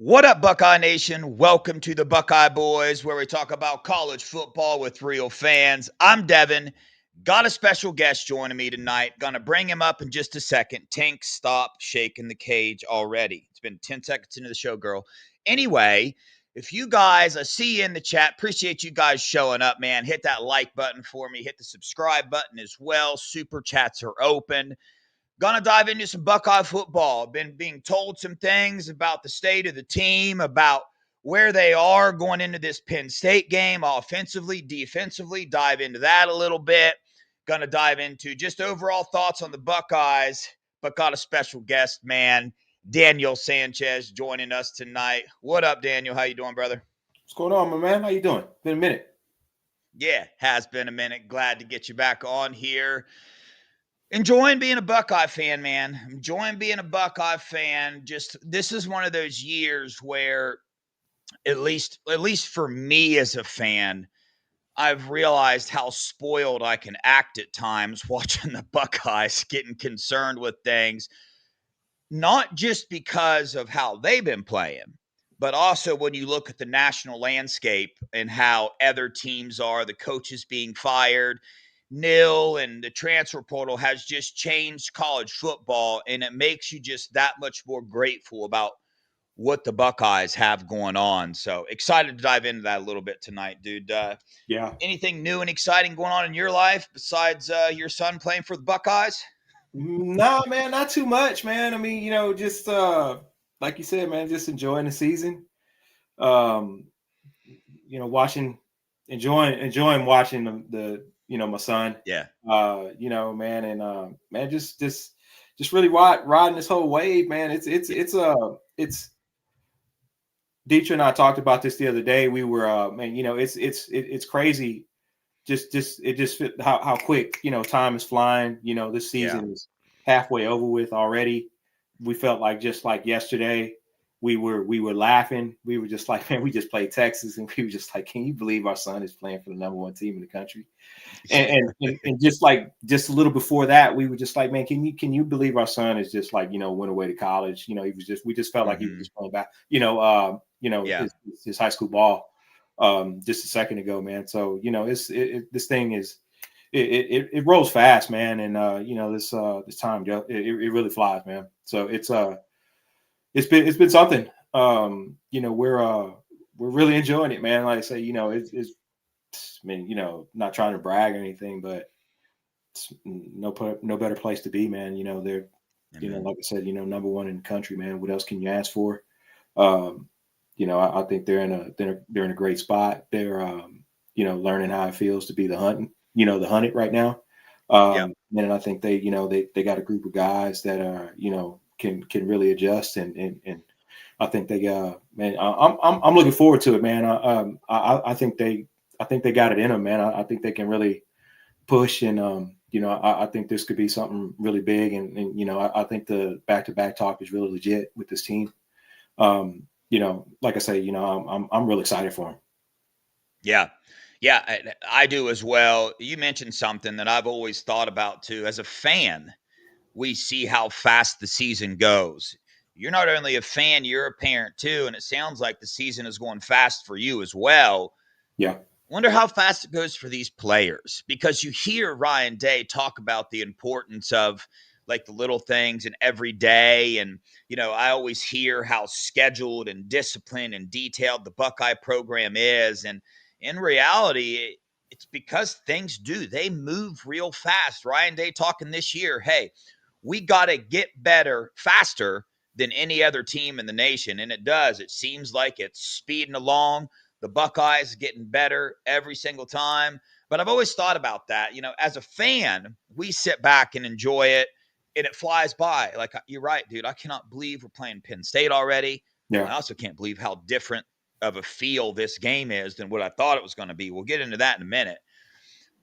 What up, Buckeye Nation? Welcome to the Buckeye Boys, where we talk about college football with real fans. I'm Devan. Got a special guest joining me tonight. Gonna bring him up in just a second. Tink, stop shaking the cage already. It's been 10 seconds into the show, girl. Anyway, if you guys, I see you in the chat. Appreciate you guys showing up, man. Hit that like button for me. Hit the subscribe button as well. Super chats are open. Gonna dive into some Buckeye football. Been being told some things about the state of the team, about where they are going into this Penn State game, offensively, defensively. Dive into that a little bit. Gonna dive into just overall thoughts on the Buckeyes, but got a special guest, man, Daniel Sanchez, joining us tonight. What up, Daniel? How you doing, brother? What's going on, my man? How you doing? Been a minute. Yeah, has been a minute. Glad to get you back on here. Enjoying being a Buckeye fan, man. Enjoying being a Buckeye fan. Just this is one of those years where at least for me as a fan, I've realized how spoiled I can act at times watching the Buckeyes getting concerned with things, not just because of how they've been playing, but also when you look at the national landscape and how other teams are, the coaches being fired, nil, and the transfer portal has just changed college football, and it makes you just that much more grateful about what the Buckeyes have going on. So excited to dive into that a little bit tonight, dude. Yeah. Anything new and exciting going on in your life besides your son playing for the Buckeyes? Nah, man, not too much, man. I mean, just like you said, man, just enjoying the season. Um, enjoying watching the my son. Yeah. Man, and man, just really riding this whole wave, man. It's Dietrich and I talked about this the other day. We were man, it's crazy. Just how quick time is flying. This season is halfway over with already. We felt like just like yesterday, we were laughing. We were just like, man, we just played Texas, and we were just like, can you believe our son is playing for the number one team in the country? And just a little before that, we were just like, man, can you believe our son is just like went away to college? We just felt like he was just going back. His high school ball. Just a second ago, man. So this thing is it rolls fast, man, and this time it really flies, man. So it's been something. We're really enjoying it, man. Like I say, not trying to brag or anything, but it's no better place to be, man. They're like I said, number one in the country, man. What else can you ask for? I think they're in a great spot. They're learning how it feels to be the hunted right now. And I think they got a group of guys that are can really adjust and I think they man, I'm looking forward to it, man. I think they got it in them, man. I think they can really push and I think this could be something really big and I think the back-to-back talk is really legit with this team. Like I say, I'm really excited for him. Yeah, I do as well. You mentioned something that I've always thought about too. As a fan, we see how fast the season goes. You're not only a fan, you're a parent too, and it sounds like the season is going fast for you as well. Yeah. Wonder how fast it goes for these players, because you hear Ryan Day talk about the importance of like the little things and every day. And, I always hear how scheduled and disciplined and detailed the Buckeye program is. And in reality, it's because things do. They move real fast. Ryan Day talking this year, hey, we got to get better faster than any other team in the nation. And it does. It seems like it's speeding along. The Buckeyes getting better every single time. But I've always thought about that. As a fan, we sit back and enjoy it, and it flies by. Like, you're right, dude. I cannot believe we're playing Penn State already. Yeah. I also can't believe how different of a feel this game is than what I thought it was going to be. We'll get into that in a minute.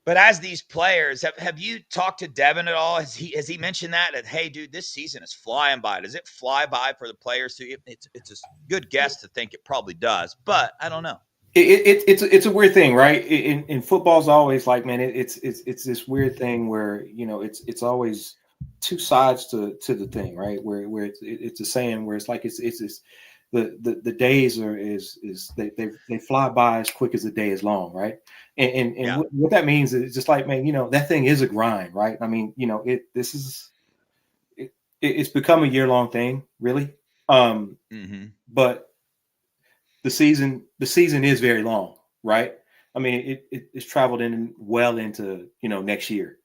But as these players, have you talked to Devan at all? Has he mentioned that hey, dude, this season is flying by? Does it fly by for the players too? It's a good guess to think it probably does, but I don't know. It's a weird thing, right? In football's always like, man, it's this weird thing where it's always two sides to the thing, right? Where it's a saying where it's like it's the days is they fly by as quick as the day is long, right? And what that means is just like, man, that thing is a grind, right? I mean, it's become a year-long thing, really. But the season is very long, right? I mean, it's traveled in well into next year,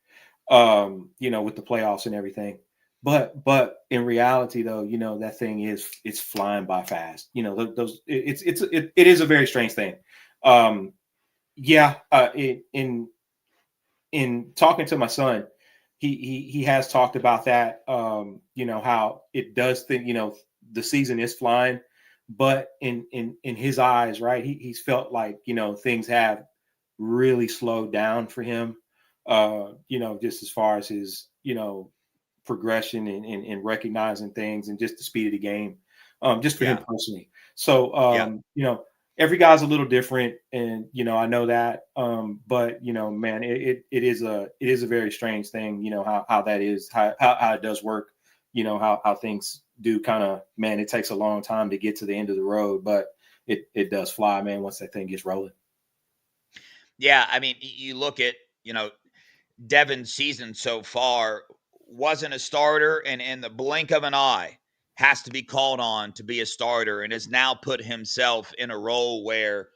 with the playoffs and everything. But in reality, though, that thing it's flying by fast. It is a very strange thing. In talking to my son, he has talked about that. How it does think. The season is flying, but in his eyes, right, he's felt like things have really slowed down for him. Just as far as his progression and recognizing things and just the speed of the game, just for him personally. So every guy's a little different, and I know that. But man, it is a very strange thing. How that is, how it does work. How things do kind of, man, it takes a long time to get to the end of the road, but it does fly, man, once that thing gets rolling. Yeah, I mean, you look at Devan's season so far, wasn't a starter, and in the blink of an eye has to be called on to be a starter, and has now put himself in a role where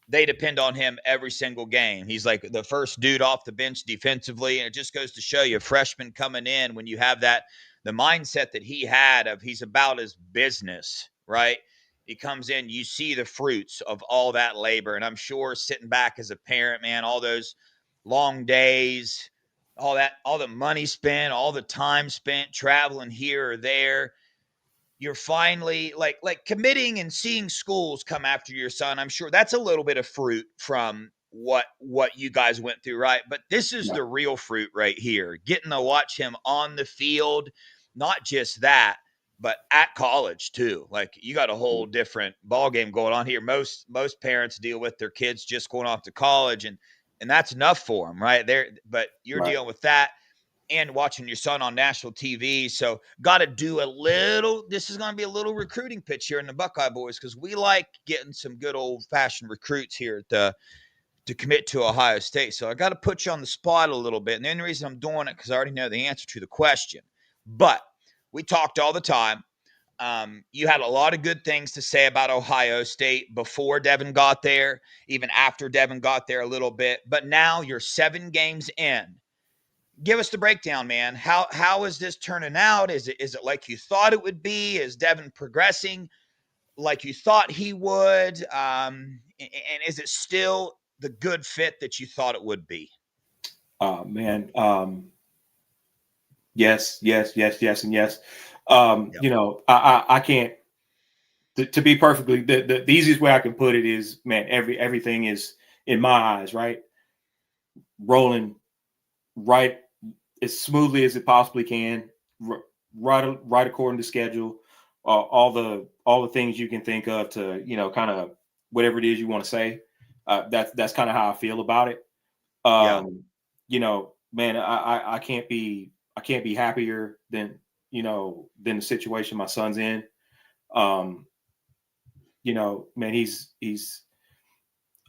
they depend on him every single game. He's like the first dude off the bench defensively, and it just goes to show you, freshman coming in, when you have the mindset that he had of he's about his business, right? He comes in, you see the fruits of all that labor, and I'm sure sitting back as a parent, man, all those long days, all the money spent, all the time spent traveling here or there, you're finally like committing and seeing schools come after your son. I'm sure that's a little bit of fruit from what you guys went through, right? But this is the real fruit right here, getting to watch him on the field. Not just that, but at college too. Like, you got a whole different ball game going on here. Most parents deal with their kids just going off to college, and that's enough for them, right there. But you're dealing with that and watching your son on national TV. So got to do this is going to be a little recruiting pitch here in the Buckeye Boys, because we like getting some good old fashioned recruits here to commit to Ohio State. So I got to put you on the spot a little bit. And the only reason I'm doing it, because I already know the answer to the question. But we talked all the time. You had a lot of good things to say about Ohio State before Devan got there, even after Devan got there a little bit. But now you're 7 games in. Give us the breakdown, man. How is this turning out? Is it like you thought it would be? Is Devan progressing like you thought he would? And is it still the good fit that you thought it would be? Man. Yes, and yes. I can't. To be perfectly, the easiest way I can put it is, man, everything is, in my eyes, right, rolling right as smoothly as it possibly can, right according to schedule. All the things you can think of to kind of whatever it is you want to say. That's kind of how I feel about it. Man, I can't be happier than the situation my son's in. Man, he's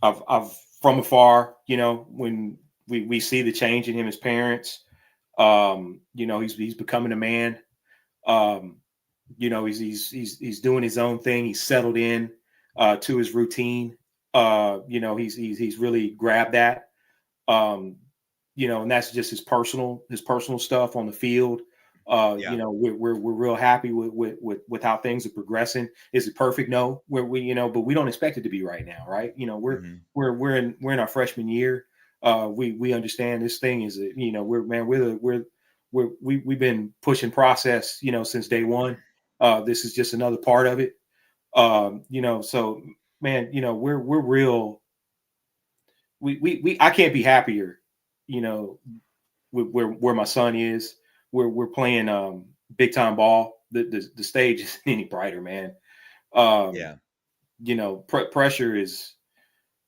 I've from afar, when we see the change in him as parents, he's becoming a man. He's doing his own thing. He's settled in to his routine. He's really grabbed that. And that's just his personal stuff on the field. We're real happy with how things are progressing. Is it perfect? No, but we don't expect it to be right now, right? We're in our freshman year. We understand this thing is, we've been pushing process, since day one. This is just another part of it. So man, we're real. I can't be happier, where my son is. We're playing big time ball. The stage isn't any brighter, man. Pressure is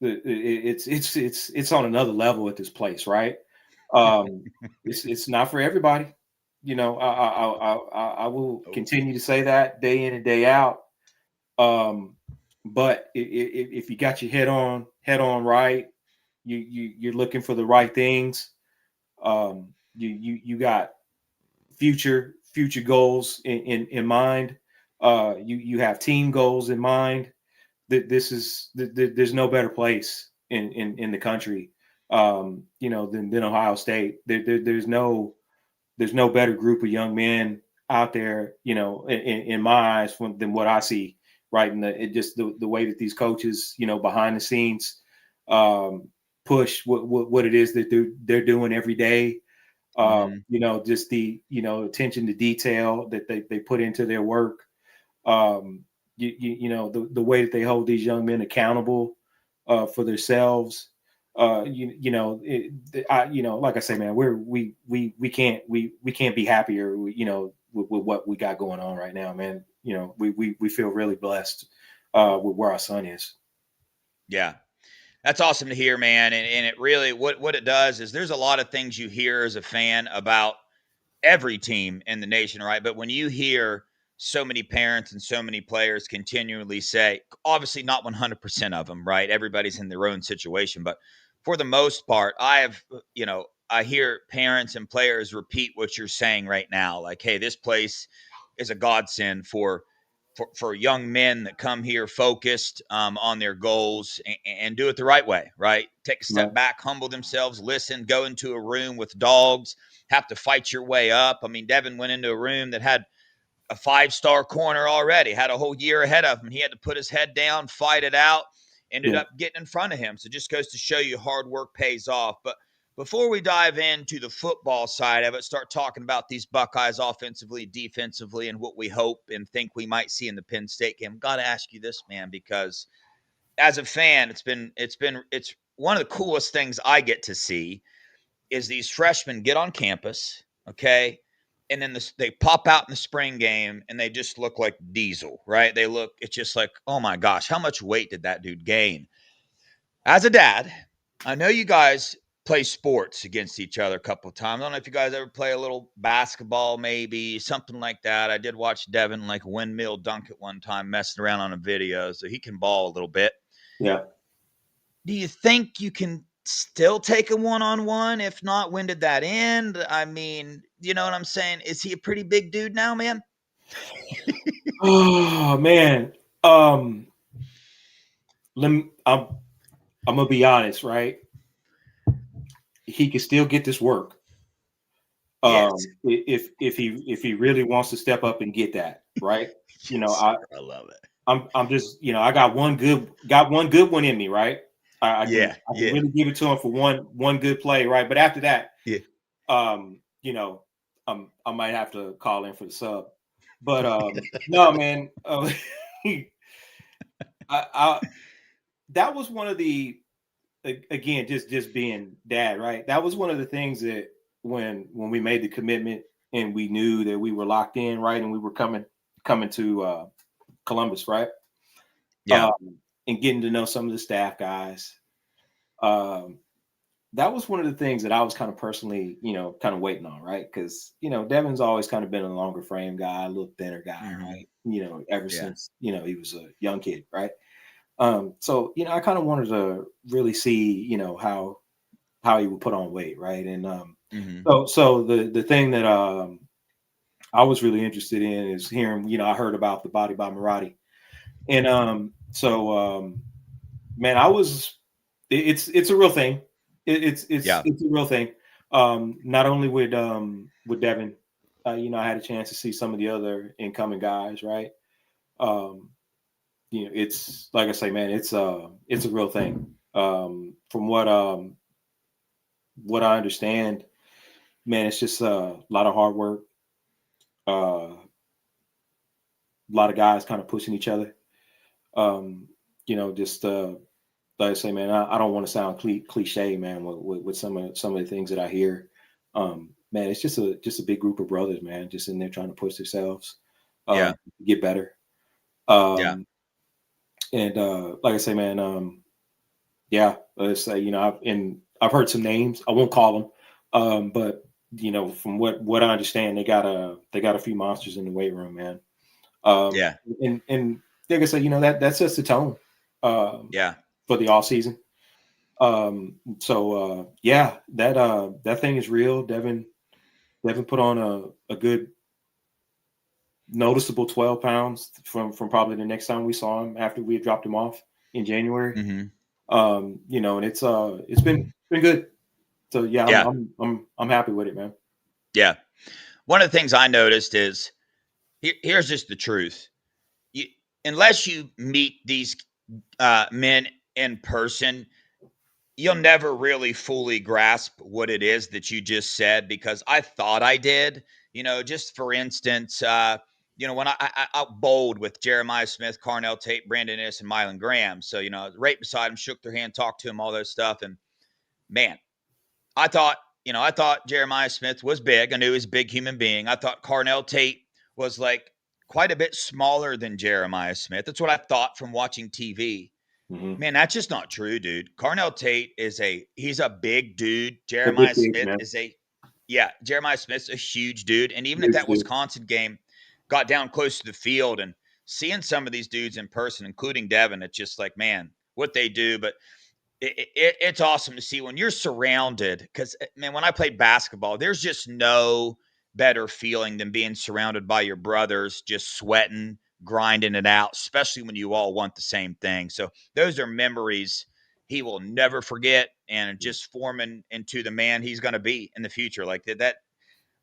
it's on another level at this place, right? It's not for everybody. I will continue to say that day in and day out. But if you got your head on right, you're looking for the right things. You got future goals in mind. You have team goals in mind. There's no better place in the country, than Ohio State. There's no better group of young men out there, in my eyes than what I see. Right, and the way that these coaches, behind the scenes, push what it is that they're doing every day. Just the attention to detail that they put into their work. The way that they hold these young men accountable for themselves. Like I say, man, we can't be happier, with what we got going on right now, man. We feel really blessed with where our son is. Yeah. That's awesome to hear, man. And it really, what it does is there's a lot of things you hear as a fan about every team in the nation, right? But when you hear so many parents and so many players continually say, obviously not 100% of them, right? Everybody's in their own situation, but for the most part, I hear parents and players repeat what you're saying right now. Like, hey, this place is a godsend for young men that come here focused on their goals and do it the right way, right? Take a step back, humble themselves, listen, go into a room with dogs, have to fight your way up. I mean, Devan went into a room that had a 5-star corner already, had a whole year ahead of him. He had to put his head down, fight it out, ended up getting in front of him. So it just goes to show you hard work pays off. But before we dive into the football side of it, start talking about these Buckeyes offensively, defensively, and what we hope and think we might see in the Penn State game. I've got to ask you this, man, because as a fan, it's one of the coolest things I get to see is these freshmen get on campus, okay, and then they pop out in the spring game and they just look like Diesel, right? It's just like, oh my gosh, how much weight did that dude gain? As a dad, I know you guys play sports against each other a couple of times. I don't know if you guys ever play a little basketball, maybe something like that. I did watch Devan like windmill dunk at one time, messing around on a video, so he can ball a little bit. Yeah. Do you think you can still take a one-on-one? If not, when did that end? I mean, you know what I'm saying? Is he a pretty big dude now, man? Oh man. I'm gonna be honest, right? He can still get this work. Yes. If he really wants to step up and get that, right? I love it. I'm just, I got one good one in me, right? I can really give it to him for one good play, right? But after that, I might have to call in for the sub. But no, man, that was one of the, again, just being dad, right? That was one of the things that when we made the commitment and we knew that we were locked in, right, and we were coming to Columbus, right? Yeah. And getting to know some of the staff guys. That was one of the things that I was kind of personally, kind of waiting on, right? Because, Devan's always kind of been a longer frame guy, a little thinner guy, right? Ever since, he was a young kid, right? So, I kind of wanted to really see, how he would put on weight, right? And so the thing that I was really interested in is hearing, I heard about the Body by Maradi. And man, it's a real thing. It's a real thing. Not only with Devan, I had a chance to see some of the other incoming guys, right? It's like I say, man, it's a real thing. From what I understand, man, it's just a lot of hard work. A lot of guys kind of pushing each other. Just like I say, man, I don't want to sound cliche, man, with some of the things that I hear. Man, it's just a big group of brothers, man, just in there trying to push themselves, get better. And like I say, man, let's say, I've heard some names. I won't call them, but from what I understand, they got a few monsters in the weight room, man. And like I said, that sets the tone for the off season. Yeah, that thing is real. Devan put on a good noticeable 12 pounds from probably the next time we saw him after we had dropped him off in January. And it's been good. So yeah, I'm happy with it, man. Yeah. One of the things I noticed is here's just the truth. Unless you meet these men in person, you'll never really fully grasp what it is that you just said, because I thought I did. Just for instance, when I bowled with Jeremiah Smith, Carnell Tate, Brandon Innes, and Mylan Graham. So, right beside him, shook their hand, talked to him, all those stuff. And man, I thought Jeremiah Smith was big. I knew he was a big human being. I thought Carnell Tate was like quite a bit smaller than Jeremiah Smith. That's what I thought from watching TV. Mm-hmm. Man, that's just not true, dude. Carnell Tate he's a big dude. Jeremiah Smith Jeremiah Smith's a huge dude. And even at that Wisconsin game, got down close to the field, and seeing some of these dudes in person, including Devan, it's just like, man, what they do. But it's awesome to see when you're surrounded, because, man, when I played basketball, there's just no better feeling than being surrounded by your brothers, just sweating, grinding it out, especially when you all want the same thing. So those are memories he will never forget, and just forming into the man he's going to be in the future. Like that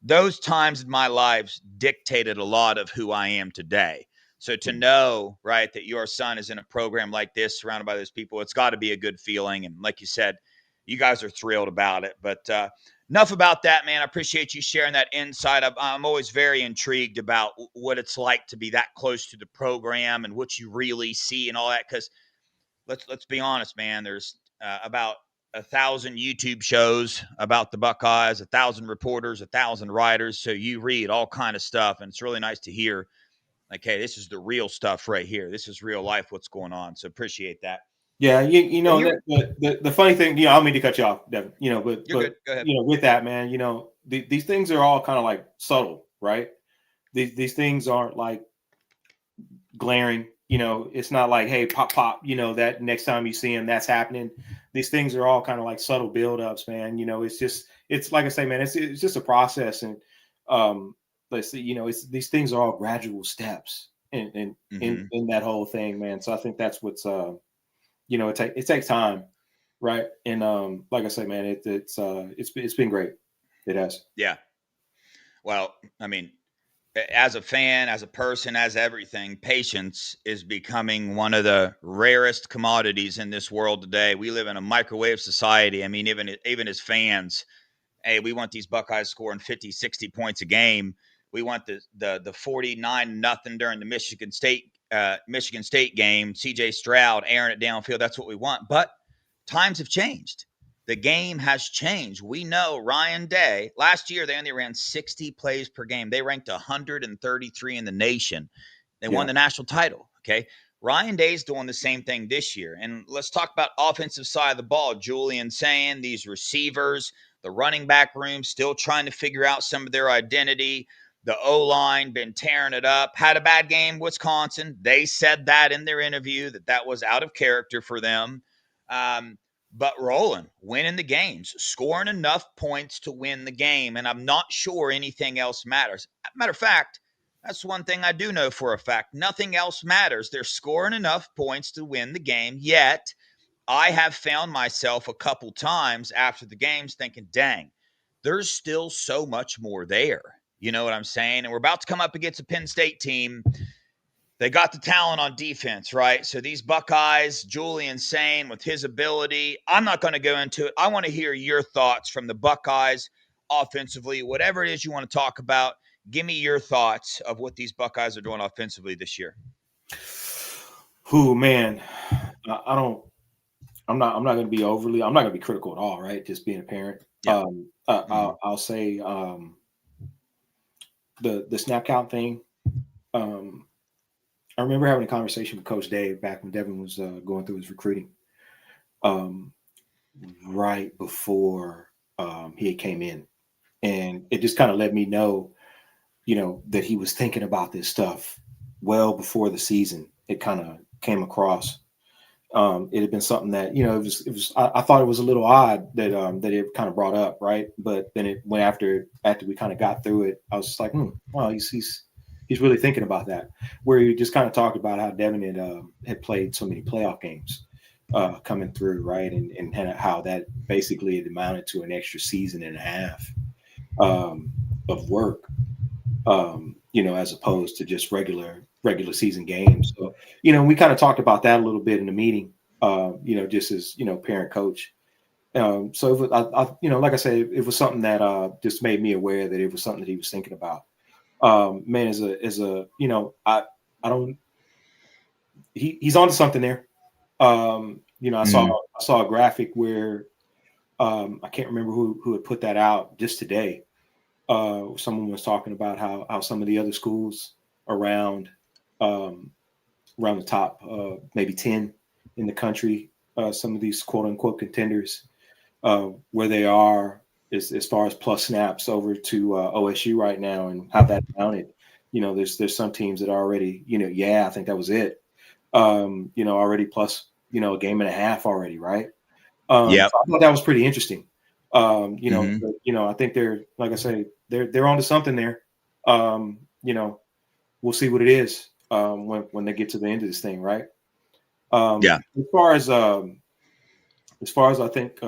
those times in my life dictated a lot of who I am today. So to know, right, that your son is in a program like this, surrounded by those people, it's got to be a good feeling. And like you said, you guys are thrilled about it. But enough about that, man. I appreciate you sharing that insight. I'm always very intrigued about what it's like to be that close to the program and what you really see and all that. Because let's be honest, man. There's about 1,000 YouTube shows about the Buckeyes, 1,000 reporters, 1,000 writers. So you read all kind of stuff, and it's really nice to hear, like, hey, this is the real stuff right here. This is real life, what's going on. So appreciate that. Yeah, the funny thing, I don't mean to cut you off, Devan, but good. Go ahead. With that, man, these things are all kind of like subtle, right? These things aren't like glaring. It's not like, hey, pop, that next time you see him, that's happening. These things are all kind of like subtle buildups, man. It's like I say, man, it's just a process. And let's see, these things are all gradual steps in that whole thing, man. So I think that's what's, it takes time. Right. And like I say, man, it's been great. It has. Yeah. Well, I mean, as a fan, as a person, as everything, patience is becoming one of the rarest commodities in this world today. We live in a microwave society. I mean, even as fans, hey, we want these Buckeyes scoring 50, 60 points a game. We want the 49-0 during the Michigan State game. CJ Stroud airing it downfield. That's what we want. But times have changed. The game has changed. We know Ryan Day, last year they only ran 60 plays per game. They ranked 133 in the nation. They won the national title, okay? Ryan Day's doing the same thing this year. And let's talk about offensive side of the ball. Julian saying these receivers, the running back room still trying to figure out some of their identity. The O-line been tearing it up. Had a bad game, Wisconsin. They said that in their interview, that was out of character for them. But rolling, winning the games, scoring enough points to win the game. And I'm not sure anything else matters. Matter of fact, that's one thing I do know for a fact. Nothing else matters. They're scoring enough points to win the game. Yet, I have found myself a couple times after the games thinking, dang, there's still so much more there. You know what I'm saying? And we're about to come up against a Penn State team. They got the talent on defense, right? So these Buckeyes, Julian Sain with his ability, I'm not going to go into it. I want to hear your thoughts from the Buckeyes offensively, whatever it is you want to talk about. Give me your thoughts of what these Buckeyes are doing offensively this year. Who, man, I'm not going to be I'm not going to be critical at all, right? Just being a parent. Yeah. I'll say the snap count thing. I remember having a conversation with Coach Dave back when Devan was going through his recruiting, right before he came in, and it just kind of let me know, that he was thinking about this stuff well before the season, it kind of came across. It had been something that, you know, it was. I thought it was a little odd that that it kind of brought up, right? But then it went after we kind of got through it. I was just like, wow, he's really thinking about that. Where he just kind of talked about how Devan had played so many playoff games coming through, right, and how that basically had amounted to an extra season and a half of work, you know, as opposed to just regular season games. So, you know, we kind of talked about that a little bit in the meeting, you know, just as, you know, parent coach. So, it was, you know, like I said, it was something that just made me aware that it was something that he was thinking about. Man, as a, you know, I don't, he's onto something there. You know, I saw a graphic where I can't remember who had put that out just today. Someone was talking about how some of the other schools around around the top maybe 10 in the country, some of these quote unquote contenders, where they are as far as plus snaps over to OSU right now, and how that mounted. You know, there's some teams that are already, you know, I think that was it. You know, already plus, you know, a game and a half already, right? So I thought that was pretty interesting. You know, but, you know, I think they're, like I say, they're onto something there. You know, we'll see what it is when they get to the end of this thing, right? As far as I think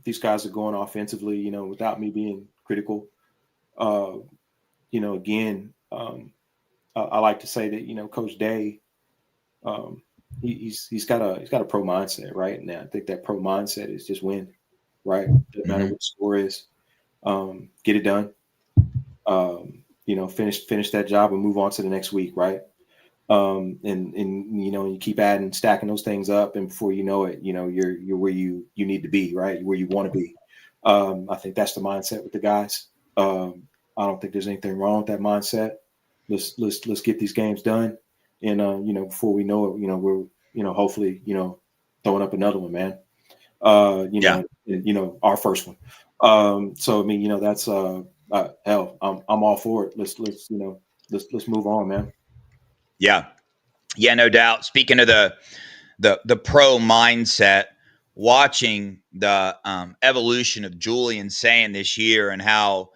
these guys are going offensively, you know, without me being critical, you know, again, I like to say that, you know, Coach Day, he's got a pro mindset, right? And I think that pro mindset is just win, right? Doesn't matter what the score is, get it done. You know, finish that job and move on to the next week, right? And you know, you keep stacking those things up, and before you know it, you know, you're where you need to be, right? Where you want to be. I think that's the mindset with the guys. I don't think there's anything wrong with that mindset. Let's get these games done, and you know, before we know it, you know, we're, you know, hopefully, you know, throwing up another one, man. You know, you know, our first one. So I mean, you know, that's hell, I'm all for it. Let's you know, let's move on, man. Yeah, no doubt. Speaking of the pro mindset, watching the evolution of Julian Sayin this year and how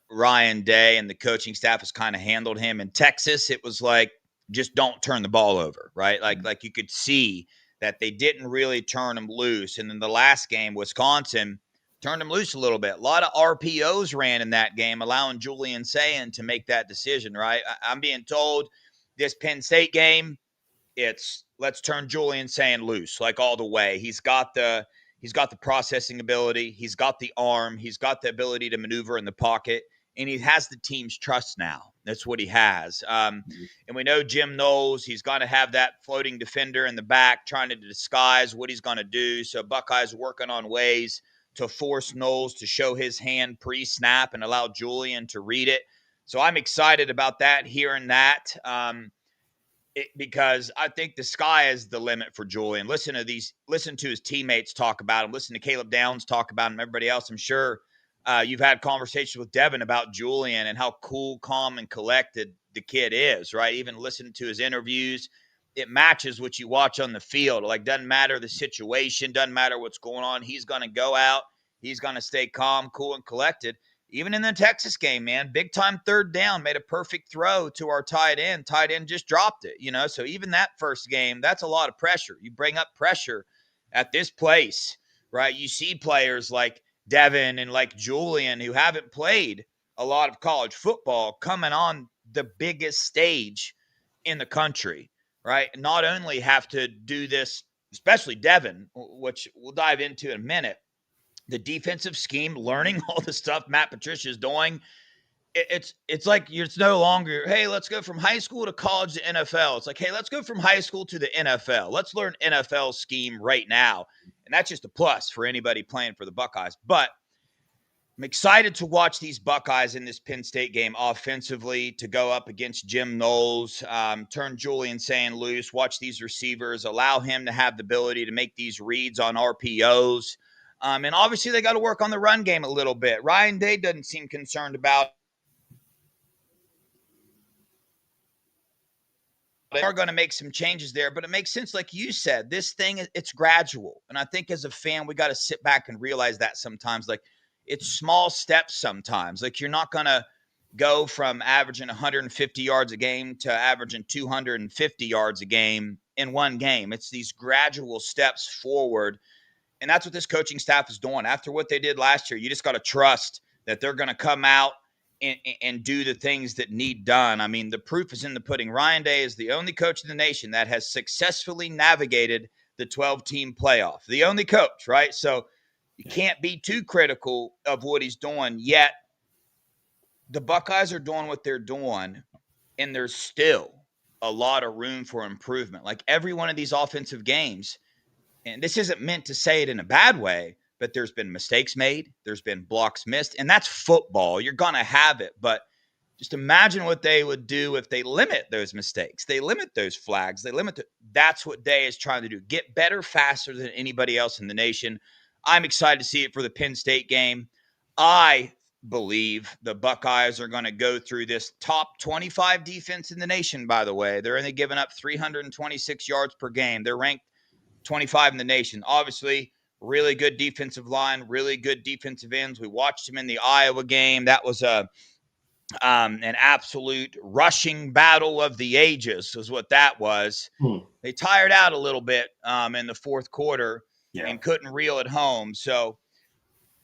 Ryan Day and the coaching staff has kind of handled him in Texas, it was like, just don't turn the ball over, right? Like you could see that they didn't really turn him loose. And then the last game, Wisconsin turned him loose a little bit. A lot of RPOs ran in that game, allowing Julian Sayin to make that decision, right? I'm being told this Penn State game, it's let's turn Julian Sayin loose, like all the way. He's got the processing ability, he's got the arm, he's got the ability to maneuver in the pocket, and he has the team's trust now. That's what he has. And we know Jim Knowles, he's going to have that floating defender in the back trying to disguise what he's going to do. So Buckeyes working on ways to force Knowles to show his hand pre-snap and allow Julian to read it. So I'm excited about that, hearing that. Because I think the sky is the limit for Julian. Listen to his teammates talk about him. Listen to Caleb Downs talk about him. Everybody else, I'm sure you've had conversations with Devan about Julian and how cool, calm, and collected the kid is, right? Even listening to his interviews, it matches what you watch on the field. Like, doesn't matter the situation, doesn't matter what's going on. He's going to go out. He's going to stay calm, cool, and collected. Even in the Texas game, man, big time third down, made a perfect throw to our tight end. Tight end just dropped it, you know. So even that first game, that's a lot of pressure. You bring up pressure at this place, right? You see players like Devan and like Julian, who haven't played a lot of college football, coming on the biggest stage in the country, right? Not only have to do this, especially Devan, which we'll dive into in a minute, the defensive scheme, learning all the stuff Matt Patricia is doing. It's like it's no longer, hey, let's go from high school to college to NFL. It's like, hey, let's go from high school to the NFL. Let's learn NFL scheme right now. And that's just a plus for anybody playing for the Buckeyes. But I'm excited to watch these Buckeyes in this Penn State game offensively, to go up against Jim Knowles, turn Julian Sayin loose, watch these receivers, allow him to have the ability to make these reads on RPOs. And obviously, they got to work on the run game a little bit. Ryan Day doesn't seem concerned about they are going to make some changes there, but it makes sense. Like you said, this thing, it's gradual. And I think as a fan, we got to sit back and realize that sometimes, like, it's small steps sometimes. Like, you're not going to go from averaging 150 yards a game to averaging 250 yards a game in one game. It's these gradual steps forward. And that's what this coaching staff is doing. After what they did last year, you just got to trust that they're going to come out and do the things that need done. I mean, the proof is in the pudding. Ryan Day is the only coach in the nation that has successfully navigated the 12-team playoff. The only coach, right? So you can't be too critical of what he's doing, yet the Buckeyes are doing what they're doing, and there's still a lot of room for improvement. Like, every one of these offensive games, and this isn't meant to say it in a bad way, but there's been mistakes made. There's been blocks missed, and that's football. You're going to have it, but just imagine what they would do if they limit those mistakes. They limit those flags. That's what Day is trying to do. Get better faster than anybody else in the nation. I'm excited to see it for the Penn State game. I believe the Buckeyes are going to go through this top 25 defense in the nation, by the way. They're only giving up 326 yards per game. They're ranked 25 in the nation. Obviously, really good defensive line, really good defensive ends. We watched him in the Iowa game. That was an absolute rushing battle of the ages is what that was. They tired out a little bit in the fourth quarter and couldn't reel it home. So,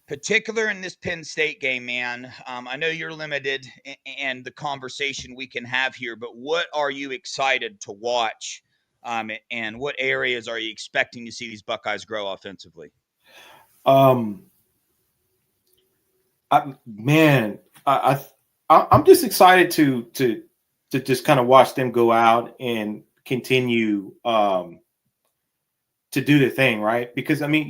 particular in this Penn State game, man, I know you're limited and the conversation we can have here, but what are you excited to watch? And what areas are you expecting to see these Buckeyes grow offensively? I'm just excited to just kind of watch them go out and continue to do the thing, right? Because I mean,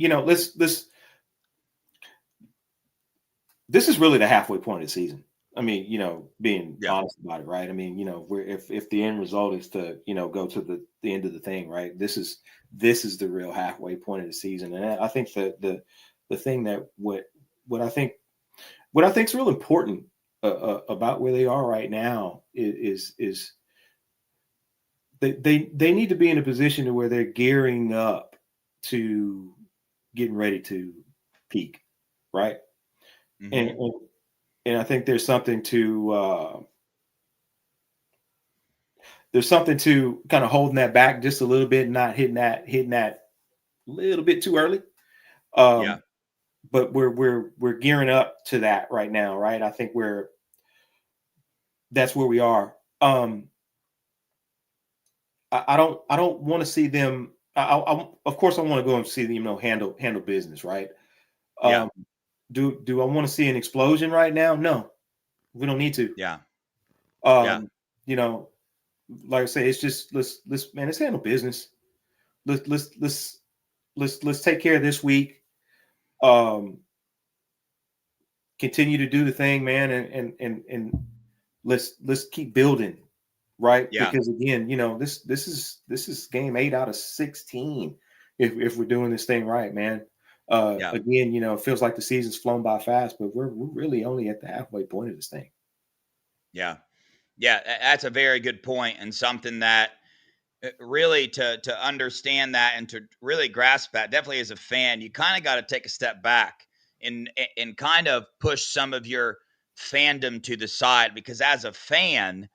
this is really the halfway point of the season. I mean, being honest about it, right? I mean, if the end result is to, go to the end of the thing, right? This is the real halfway point of the season. And I think that the thing that what I think is real important about where they are right now is they need to be in a position to where they're gearing up to getting ready to peak, right? Mm-hmm. And I think there's something to kind of holding that back just a little bit, not hitting that a little bit too early. But we're gearing up to that right now, right? I think that's where we are. I don't want to see them. Of course I want to go and see them, handle business, right? Do I want to see an explosion right now? No, we don't need to. Like I say, it's just let's handle business. Let's take care of this week. Continue to do the thing, man, and let's keep building, right? Because again, this is game 8 out of 16 if we're doing this thing right, man. Again, it feels like the season's flown by fast, but we're really only at the halfway point of this thing. Yeah, that's a very good point, and something that really to understand that and to really grasp that, definitely as a fan, you kind of got to take a step back and kind of push some of your fandom to the side, because as a fan,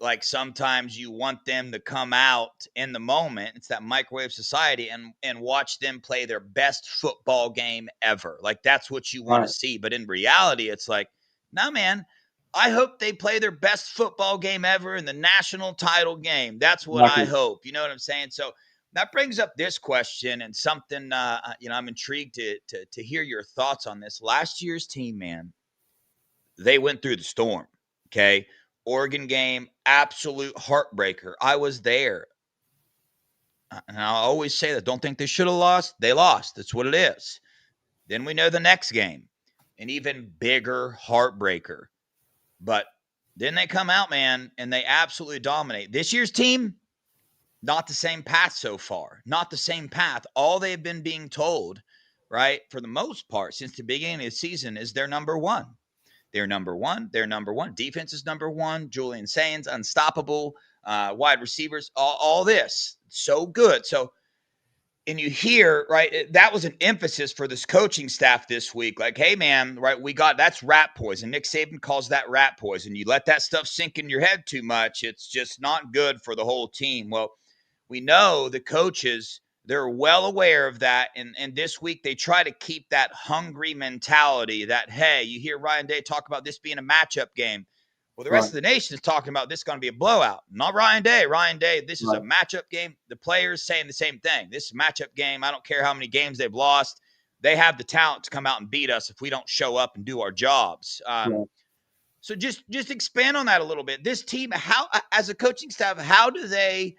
like, sometimes you want them to come out in the moment. It's that microwave society, and watch them play their best football game ever. Like, that's what you want to see. But in reality, it's like, no, man, I hope they play their best football game ever in the national title game. That's what I hope. You know what I'm saying? So that brings up this question, and something, I'm intrigued to hear your thoughts on this. Last year's team, man, they went through the storm. Okay. Oregon game, absolute heartbreaker. I was there. And I always say that. Don't think they should have lost. They lost. That's what it is. Then we know the next game, an even bigger heartbreaker. But then they come out, man, and they absolutely dominate. This year's team, not the same path so far. Not the same path. All they've been being told, right, for the most part, since the beginning of the season, is they're number one. They're number one. They're number one. Defense is number one. Julian Sainz, unstoppable. wide receivers, all this. So good. So, and you hear, right, that was an emphasis for this coaching staff this week. Like, hey, man, right, that's rat poison. Nick Saban calls that rat poison. You let that stuff sink in your head too much, it's just not good for the whole team. Well, we know the coaches, they're well aware of that. And this week they try to keep that hungry mentality that, hey, you hear Ryan Day talk about this being a matchup game. Well, the rest of the nation is talking about this going to be a blowout. Not Ryan Day. Ryan Day, this is a matchup game. The players saying the same thing. This is a matchup game. I don't care how many games they've lost. They have the talent to come out and beat us if we don't show up and do our jobs. So just expand on that a little bit. This team, how, as a coaching staff, how do they,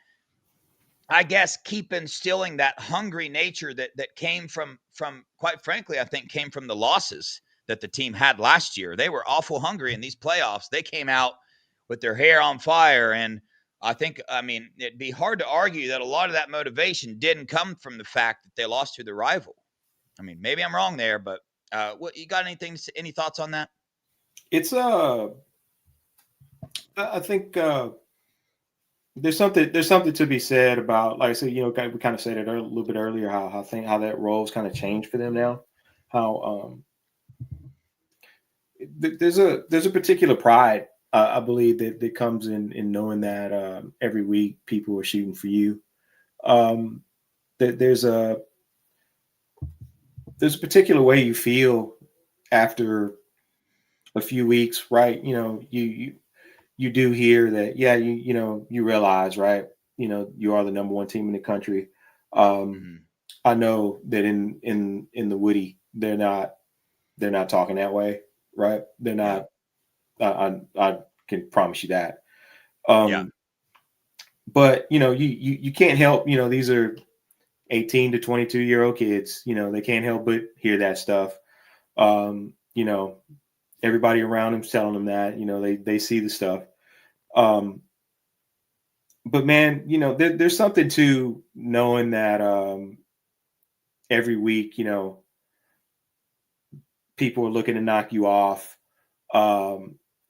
I guess, keep instilling that hungry nature that came from quite frankly, I think came from the losses that the team had last year? They were awful hungry in these playoffs. They came out with their hair on fire. And I mean, it'd be hard to argue that a lot of that motivation didn't come from the fact that they lost to the rival. I mean, maybe I'm wrong there, but what, you got any thoughts on that? It's I think there's something to be said about, like I said, we kind of said it a little bit earlier, how that role's kind of changed for them now. How there's a particular pride, I believe, that comes in knowing that every week people are shooting for you. That there's a particular way you feel after a few weeks, right? You do hear that, yeah, you realize, right? You are the number one team in the country. I know that in the Woody, they're not talking that way, right? They're not. I can promise you that. But you can't help. These are 18 to 22-year-old kids. They can't help but hear that stuff. Everybody around them telling them that. They see the stuff. But man, there's something to knowing that every week, people are looking to knock you off.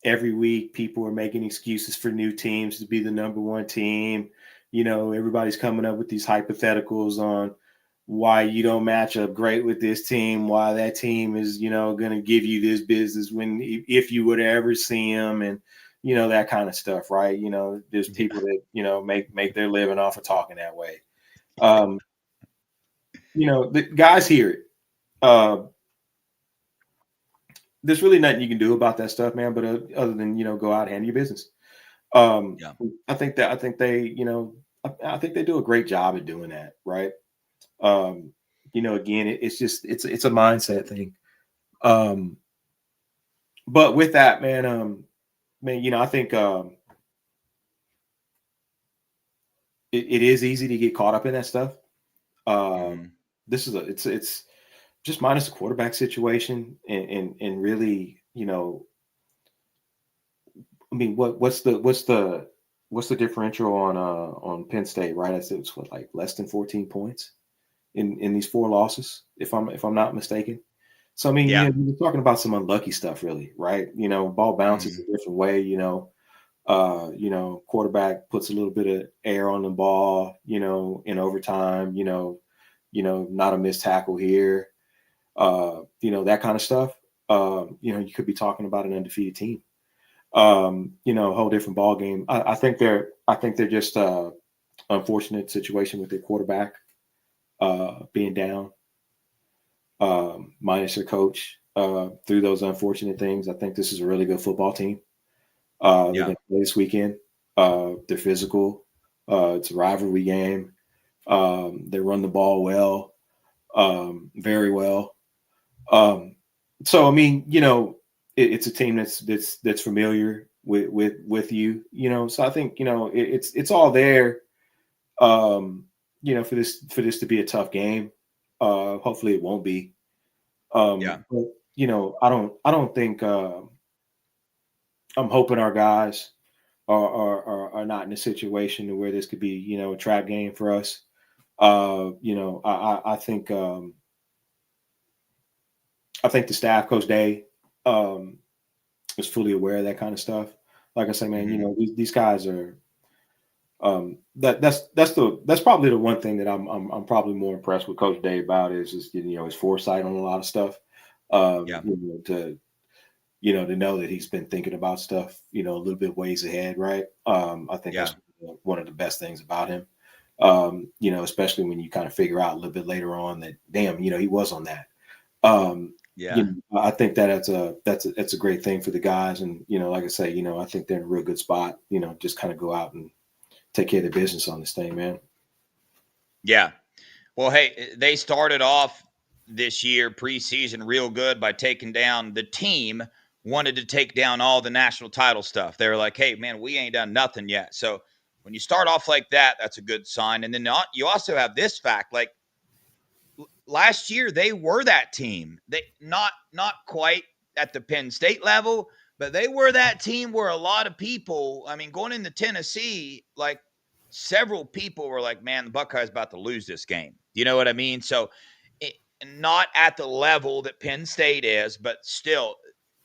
Every week, people are making excuses for new teams to be the number one team. Everybody's coming up with these hypotheticals on why you don't match up great with this team, why that team is, going to give you this business if you would ever see them, and that kind of stuff, right? There's people that make their living off of talking that way. The guys hear it. There's really nothing you can do about that stuff, man. But other than go out and handle your business. I think they do a great job at doing that, right? Again, it's a mindset thing. But with that, man, I think it is easy to get caught up in that stuff. This is it's just minus the quarterback situation and really, I mean, what's the differential on Penn State, right? I said it's like less than 14 points in these 4 losses, if I'm not mistaken. So I mean, you're talking about some unlucky stuff, really, right? Ball bounces a different way. Quarterback puts a little bit of air on the ball, in overtime. Not a missed tackle here. That kind of stuff. You could be talking about an undefeated team. A whole different ball game. I think they're just unfortunate situation with their quarterback being down, minus their coach. Through those unfortunate things, I think this is a really good football team. They're going to play this weekend. They're physical. It's a rivalry game. They run the ball well, very well. So I mean, it's a team that's familiar with you. So I think it's all there. For this to be a tough game. Hopefully it won't be. But I don't think. I'm hoping our guys are not in a situation where this could be, a trap game for us. I think the staff, Coach Day, is fully aware of that kind of stuff. Like I say, man, these guys are That's probably the one thing that I'm probably more impressed with Coach Day about is just his foresight on a lot of stuff. Yeah. To know that he's been thinking about stuff a little bit ways ahead, right? I think that's one of the best things about him. Especially when you kind of figure out a little bit later on that, damn, he was on that. I think that's a great thing for the guys. And, like I say, I think they're in a real good spot, just kind of go out and take care of their business on this thing, man. Yeah. Well, hey, they started off this year preseason real good by taking down the team wanted to take down all the national title stuff. They were like, hey, man, we ain't done nothing yet. So when you start off like that, that's a good sign. And then you also have this fact, like last year they were that team. They not quite at the Penn State level, but they were that team where a lot of people, I mean, going into Tennessee, like several people were like, man, the Buckeyes about to lose this game. You know what I mean? So not at the level that Penn State is, but still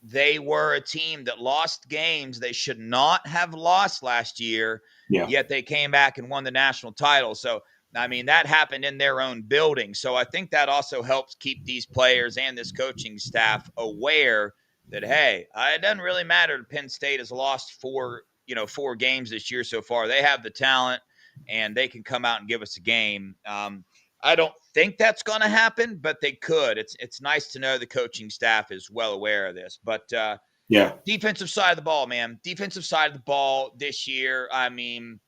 they were a team that lost games they should not have lost last year, yet they came back and won the national title. So, I mean, that happened in their own building. So I think that also helps keep these players and this coaching staff aware that, hey, it doesn't really matter. Penn State has lost four games this year so far. They have the talent and they can come out and give us a game. I don't think that's going to happen, but they could. It's nice to know the coaching staff is well aware of this. But defensive side of the ball, man. Defensive side of the ball this year, I mean,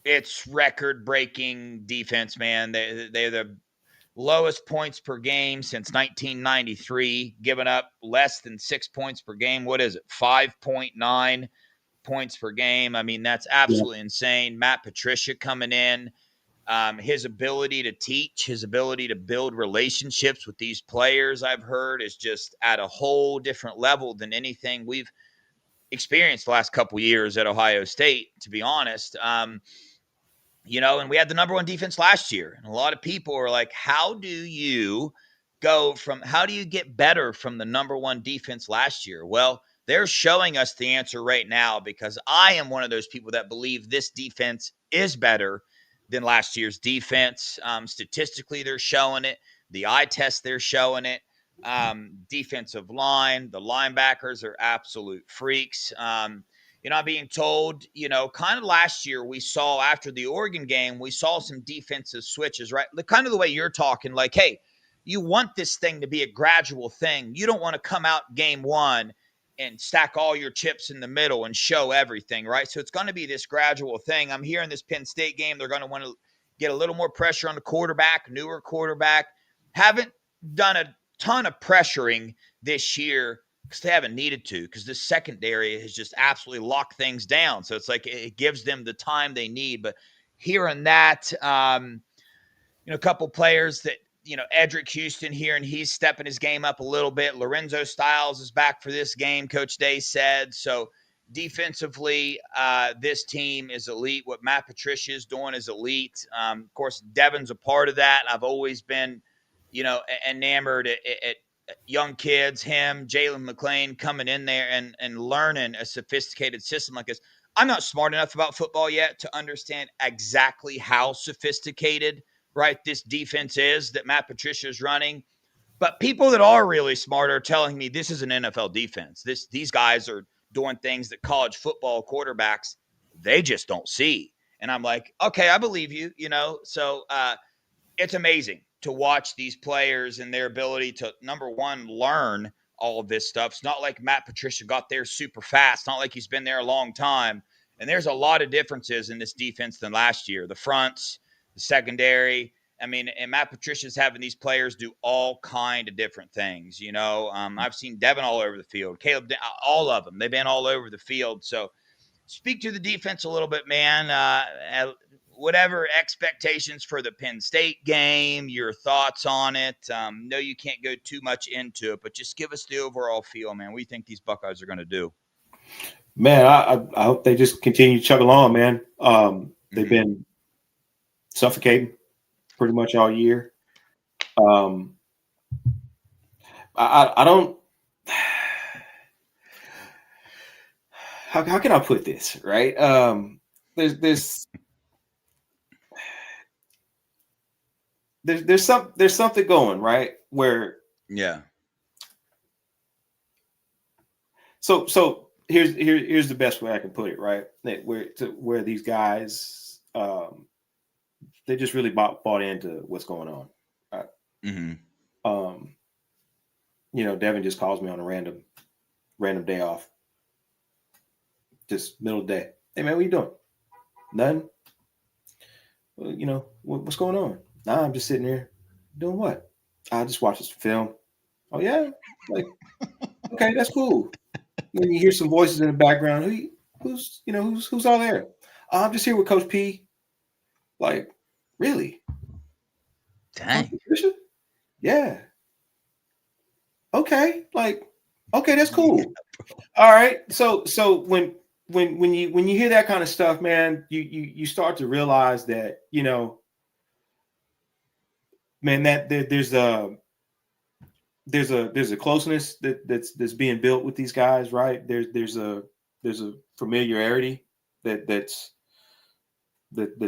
it's record-breaking defense, man. They're the lowest points per game since 1993, giving up less than 6 points per game. What is it, 5.9 points per game? I mean, that's absolutely insane. Matt Patricia coming in. His ability to teach, his ability to build relationships with these players, I've heard, is just at a whole different level than anything we've experienced the last couple years at Ohio State, to be honest. And we had the number one defense last year. And a lot of people are like, how do you get better from the number one defense last year? Well, they're showing us the answer right now because I am one of those people that believe this defense is better than last year's defense. Statistically, they're showing it. The eye test, they're showing it. Defensive line, the linebackers are absolute freaks. I'm being told, kind of last year we saw after the Oregon game, we saw some defensive switches, right? Kind of the way you're talking, like, hey, you want this thing to be a gradual thing. You don't want to come out game one and stack all your chips in the middle and show everything, right? So it's going to be this gradual thing. I'm hearing this Penn State game, they're going to want to get a little more pressure on the quarterback, newer quarterback. Haven't done a ton of pressuring this year because they haven't needed to, because the secondary has just absolutely locked things down. So it's like it gives them the time they need. But hearing that, a couple players that, Edric Houston here, and he's stepping his game up a little bit. Lorenzo Styles is back for this game, Coach Day said. So defensively, this team is elite. What Matt Patricia is doing is elite. Of course, Devan's a part of that. I've always been, enamored at young kids, him, Jalen McClain coming in there and learning a sophisticated system like this. I'm not smart enough about football yet to understand exactly how sophisticated, right, this defense is that Matt Patricia is running. But people that are really smart are telling me this is an NFL defense. These guys are doing things that college football quarterbacks, they just don't see. And I'm like, okay, I believe you, So it's amazing to watch these players and their ability to, number one, learn all of this stuff. It's not like Matt Patricia got there super fast. Not like he's been there a long time. And there's a lot of differences in this defense than last year. The fronts, the secondary. I mean, and Matt Patricia's having these players do all kind of different things. I've seen Devan all over the field, Caleb, all of them. They've been all over the field. So speak to the defense a little bit, man. Whatever expectations for the Penn State game, your thoughts on it. No, you can't go too much into it, but just give us the overall feel, man. What do you think these Buckeyes are going to do? Man, I hope they just continue to chug along, man. They've been suffocating pretty much all year. I don't. How can I put this, right? there's something going right where yeah. So here's the best way I can put it, right? Where these guys they just really bought into what's going on. Right? Mm-hmm. Devin just calls me on a random day off. Just middle of the day. Hey man, what you doing? Nothing. Well, what's going on? Nah, I'm just sitting here. Doing what? I just watched some film. Oh yeah? Like, okay, that's cool. When you hear some voices in the background, who's all there? I'm just here with Coach P. Like, really? Coach Dang. Patricia? Yeah. Okay. Like, okay, that's cool. All right. So when you hear that kind of stuff, man, you start to realize that, man, that there's a closeness that's being built with these guys, right? There's a familiarity that's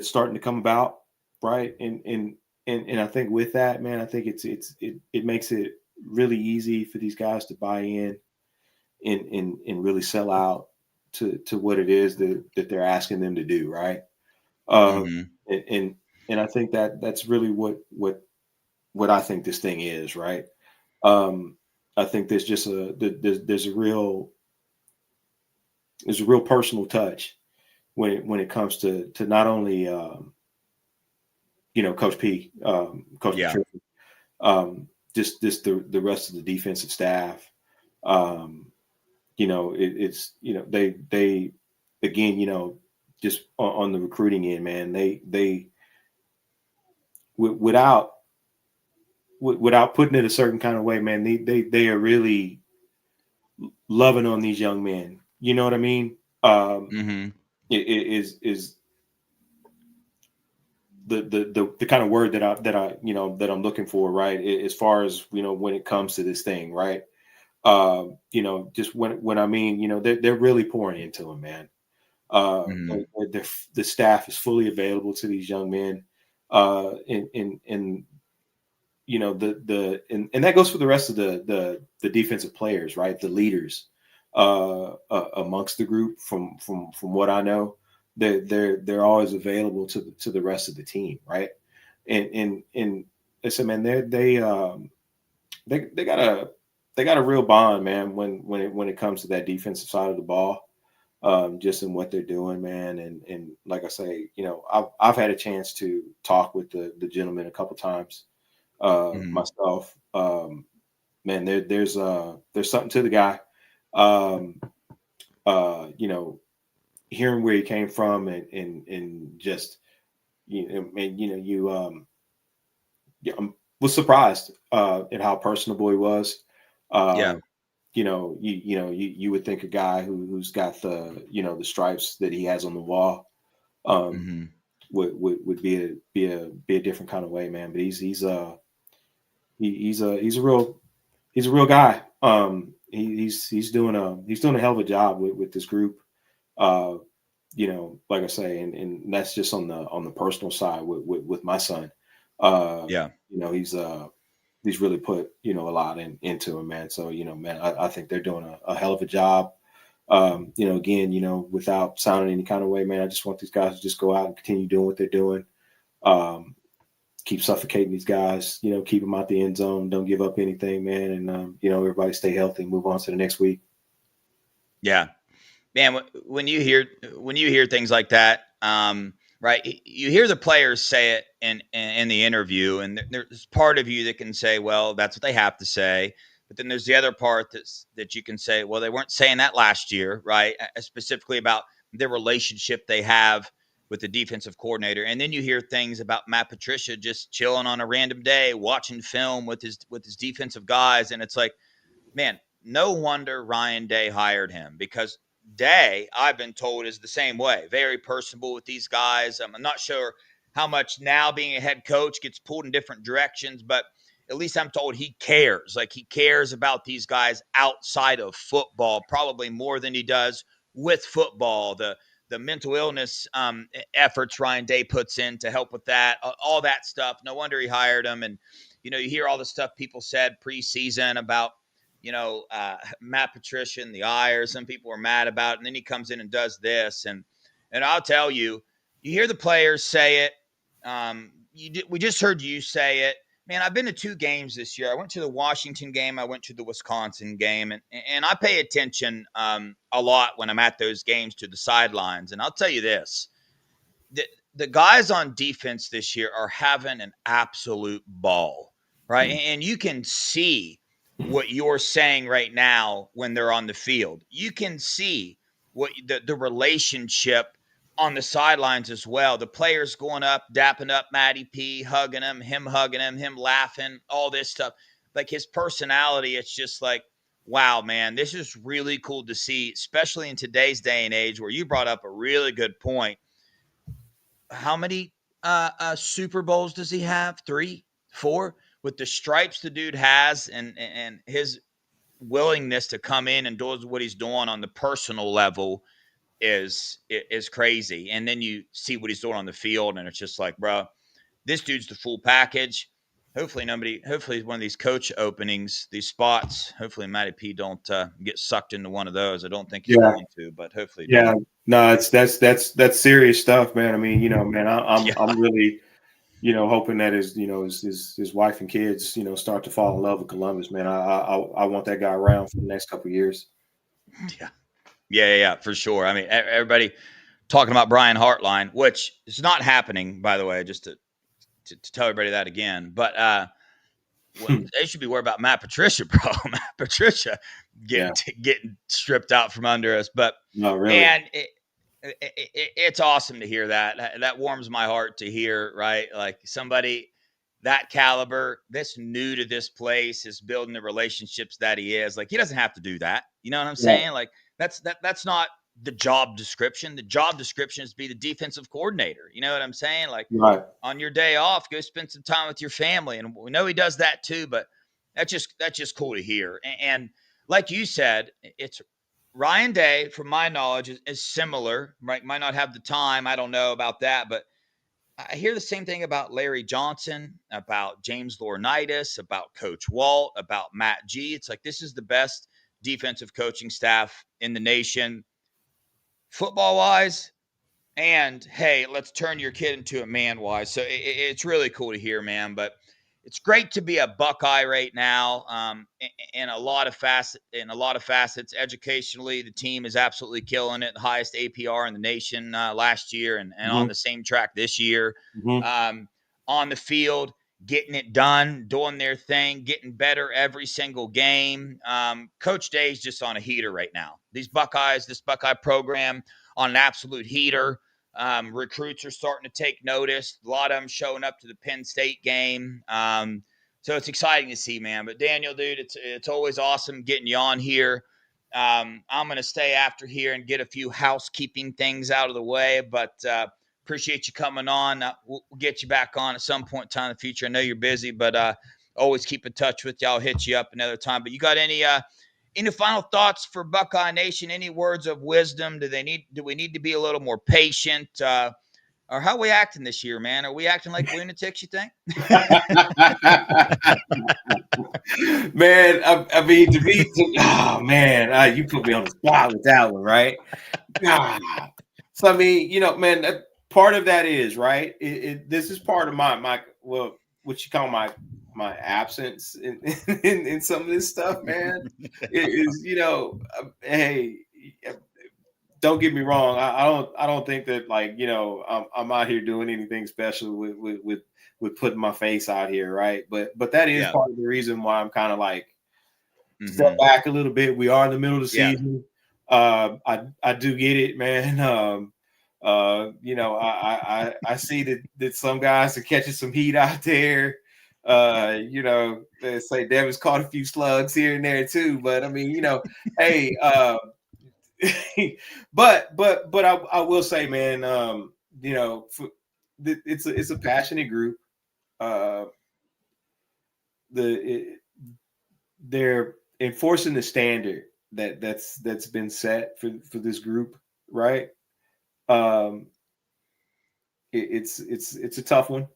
starting to come about, right? And I think with that, man, I think it makes it really easy for these guys to buy in and really sell out to what it is that they're asking them to do, right? Mm-hmm. And I think that's really what I think this thing is, right? I think there's just there's a real personal touch when it comes to not only Coach P, Coach Yeah. Patricia, just the rest of the defensive staff. It's they again, just on the recruiting end, man, they without putting it a certain kind of way, man, they are really loving on these young men. You know what I mean? Mm-hmm. It is the kind of word that I'm looking for, right? As far as when it comes to this thing, right? Just when I mean, they're really pouring into them, man. Mm-hmm. The staff is fully available to these young men, and and that goes for the rest of the defensive players, right? The leaders amongst the group, from what I know, they're always available to the rest of the team, right? And I said, man, they got a real bond, man, when it comes to that defensive side of the ball, just in what they're doing, man. And like I say, I've had a chance to talk with the gentleman a couple times Mm-hmm. myself. Man, there's something to the guy. Um, Hearing where he came from and just yeah, I was surprised at how personable he was. Yeah. Uh, you would think a guy who's got the stripes that he has on the wall um, Mm-hmm. would be a different kind of way, man. But he's a real guy. He's doing a hell of a job with this group. Uh, like I say, and that's just on the personal side with my son. Yeah. He's really put a lot into him, man. So man, I think they're doing a hell of a job. Again, without sounding any kind of way, man, I just want these guys to just go out and continue doing what they're doing. Keep suffocating these guys, keep them out the end zone. Don't give up anything, man. And, everybody stay healthy and move on to the next week. Yeah. Man, when you hear things like that, right? You hear the players say it in the interview, and there's part of you that can say, well, that's what they have to say. But then there's the other part that you can say, well, they weren't saying that last year, right? Specifically about the relationship they have with the defensive coordinator. And then you hear things about Matt Patricia just chilling on a random day, watching film with his defensive guys, and it's like, man, no wonder Ryan Day hired him, because Day, I've been told, is the same way. Very personable with these guys. I'm not sure how much now being a head coach gets pulled in different directions, but at least I'm told he cares. Like, he cares about these guys outside of football, probably more than he does with football. the mental illness efforts Ryan Day puts in to help with that, all that stuff. No wonder he hired him. And, you hear all the stuff people said preseason about, Matt Patricia and the ire. Some people were mad about it. And then he comes in and does this. And I'll tell you, you hear the players say it. We just heard you say it. Man, I've been to 2 games this year. I went to the Washington game. I went to the Wisconsin game. And I pay attention a lot when I'm at those games to the sidelines. And I'll tell you this. The guys on defense this year are having an absolute ball, right? And you can see what you're saying right now when they're on the field. You can see what the relationship on the sidelines as well. The players going up, dapping up Matty P, hugging him laughing, all this stuff. Like his personality, it's just like, wow, man, this is really cool to see, especially in today's day and age where you brought up a really good point. How many Super Bowls does he have? 3, 4? With the stripes the dude has and his willingness to come in and do what he's doing on the personal level is crazy. And then you see what he's doing on the field, and it's just like, bro, this dude's the full package. Hopefully one of these coach openings, these spots, hopefully Matty P don't get sucked into one of those. I don't think he's going to, but hopefully. Yeah. No, that's serious stuff, man. I mean, man, I'm really, hoping that his wife and kids, start to fall in love with Columbus, man. I want that guy around for the next couple of years. Yeah, for sure. I mean, everybody talking about Brian Hartline, which is not happening, by the way, just to tell everybody that again. But they should be worried about Matt Patricia, bro. Matt Patricia getting stripped out from under us. But no, really. Man, it's awesome to hear that. That warms my heart to hear, right? Like somebody that caliber, that's new to this place, is building the relationships that he is. Like he doesn't have to do that. You know what I'm saying? Like that's not the job description. The job description is to be the defensive coordinator. You know what I'm saying? Like on your day off, go spend some time with your family. And we know he does that too, but that's just cool to hear. And like you said, it's Ryan Day, from my knowledge, is similar, right? Might not have the time. I don't know about that, but I hear the same thing about Larry Johnson, about James Laurinaitis, about Coach Walt, about Matt G. It's like this is the best defensive coaching staff in the nation, football-wise, and, hey, let's turn your kid into a man-wise. So it's really cool to hear, man, but it's great to be a Buckeye right now in a lot of facets. Educationally, the team is absolutely killing it. The highest APR in the nation last year and on the same track this year. On the field, getting it done, doing their thing, getting better every single game. Coach Day's just on a heater right now. This Buckeye program on an absolute heater. Recruits are starting to take notice. A lot of them showing up to the Penn State game. So it's exciting to see, man. But Daniel, dude, it's always awesome getting you on here. I'm going to stay after here and get a few housekeeping things out of the way, but appreciate you coming on. We'll get you back on at some point in time in the future. I know you're busy, but always keep in touch with you. I'll hit you up another time. But you got any final thoughts for Buckeye Nation? Any words of wisdom? Do we need to be a little more patient? Or how are we acting this year, man? Are we acting like lunatics, you think? Man, I mean, you put me on the spot with that one, right? So, I mean, man, part of that is, right? This is part of my what you call my absence in some of this stuff, man. It is, hey, don't get me wrong. I don't think that, like, I'm out here doing anything special with putting my face out here, right? But that is part of the reason why I'm kind of like step back a little bit. We are in the middle of the season. I do get it, man. I see that some guys are catching some heat out there. They say Devin's caught a few slugs here and there too. But I mean, hey, but I will say, man, it's a passionate group. They're enforcing the standard that's been set for this group, right? Um, it's a tough one.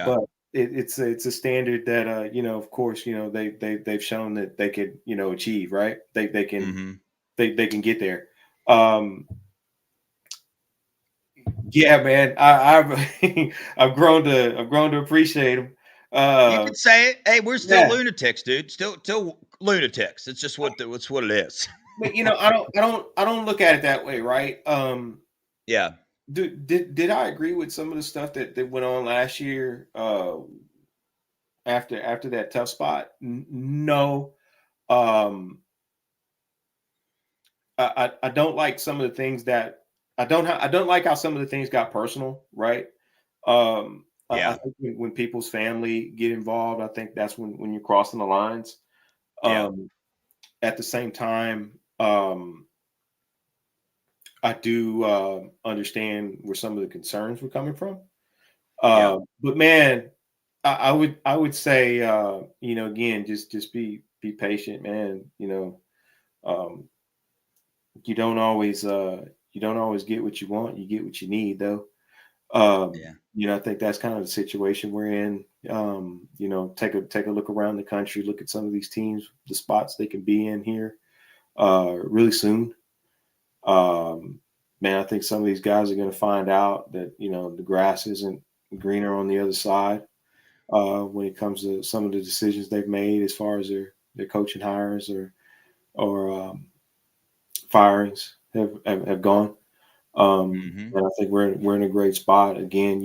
But it's a standard that of course, they've shown that they could, achieve, right? They can they can get there. Yeah, man. I've I've grown to appreciate them. You can say it. Hey, we're still Yeah, lunatics, dude. Still lunatics. It's just it's what it is. but I don't look at it that way, right? Yeah. Did I agree with some of the stuff that went on last year? After that tough spot, no. Um, I don't like some of the things that I don't like how some of the things got personal, right? I think when people's family get involved, I think that's when you're crossing the lines. At the same time, I do understand where some of the concerns were coming from. But man, I would say again, just be patient, man. Um, you don't always get what you want. You get what you need, though. I think that's kind of the situation we're in. Take a look around the country, look at some of these teams, the spots they can be in here really soon. Man, I think some of these guys are going to find out that the grass isn't greener on the other side when it comes to some of the decisions they've made as far as their coaching hires or firings have gone. And I think we're in a great spot. Again,